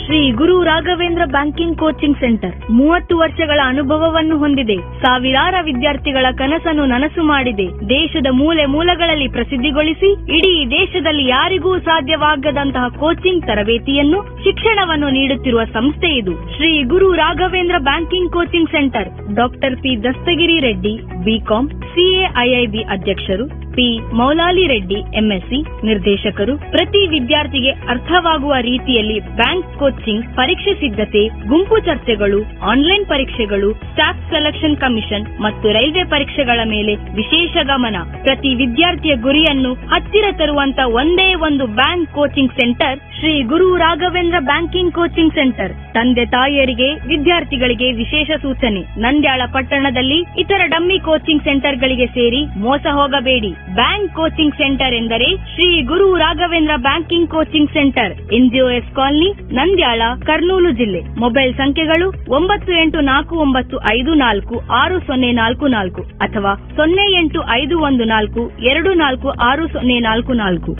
Shri Guru Raghavendra banking coaching centre 30 ವರ್ಷಗಳ ಅನುಭವವನ್ನು ಹೊಂದಿದೆ. ಸಾವಿರಾರು ವಿದ್ಯಾರ್ಥಿಗಳ ಕನಸನ್ನು ನನಸು ಮಾಡಿದೆ. ದೇಶದ ಮೂಲೆ ಮೂಲೆಗಳಲ್ಲಿ ಪ್ರಸಿದ್ಧಿಗೊಳಿಸಿ ಇಡೀ ದೇಶದಲ್ಲಿ ಯಾರಿಗೂ ಸಾಧ್ಯವಾಗದಂತಹ ಕೋಚಿಂಗ್ ತರಬೇತಿಯನ್ನು, ಶಿಕ್ಷಣವನ್ನು ನೀಡುತ್ತಿರುವ ಸಂಸ್ಥೆ ಇದು. Shri Guru Raghavendra banking coaching centre, doctor P Dastagiri Reddy BCom, CAIIB ಅಧ್ಯಕ್ಷರು, ಪಿ ಮೌಲಾಲಿ ರೆಡ್ಡಿ MSc ನಿರ್ದೇಶಕರು. ಪ್ರತಿ ವಿದ್ಯಾರ್ಥಿಗೆ ಅರ್ಥವಾಗುವ ರೀತಿಯಲ್ಲಿ ಬ್ಯಾಂಕ್ ಕೋಚಿಂಗ್, ಪರೀಕ್ಷೆ ಸಿದ್ಧತೆ, ಗುಂಪು ಚರ್ಚೆಗಳು, ಆನ್ಲೈನ್ ಪರೀಕ್ಷೆಗಳು, ಸ್ಟಾಫ್ ಸೆಲೆಕ್ಷನ್ ಕಮಿಷನ್ ಮತ್ತು ರೈಲ್ವೆ ಪರೀಕ್ಷೆಗಳ ಮೇಲೆ ವಿಶೇಷ ಗಮನ. ಪ್ರತಿ ವಿದ್ಯಾರ್ಥಿಯ ಗುರಿಯನ್ನು ಹತ್ತಿರ ತರುವಂತ ಒಂದೇ ಒಂದು bank coaching centre Shri Guru Raghavendra banking coaching centre. ತಂದೆ ತಾಯಿಯರಿಗೆ, ವಿದ್ಯಾರ್ಥಿಗಳಿಗೆ ವಿಶೇಷ ಸೂಚನೆ: ನಂದ್ಯಾಳ ಪಟ್ಟಣದಲ್ಲಿ ಇತರ ಡಮ್ಮಿ ಕೋಚಿಂಗ್ ಸೆಂಟರ್ಗಳಿಗೆ ಸೇರಿ ಮೋಸ ಹೋಗಬೇಡಿ. ಬ್ಯಾಂಕ್ ಕೋಚಿಂಗ್ ಸೆಂಟರ್ ಎಂದರೆ Shri Guru Raghavendra banking coaching centre, NGOS colony, Nandyal, Kurnool ಜಿಲ್ಲೆ. ಮೊಬೈಲ್ ಸಂಖ್ಯೆಗಳು 9849546044 ಅಥವಾ 08514246044.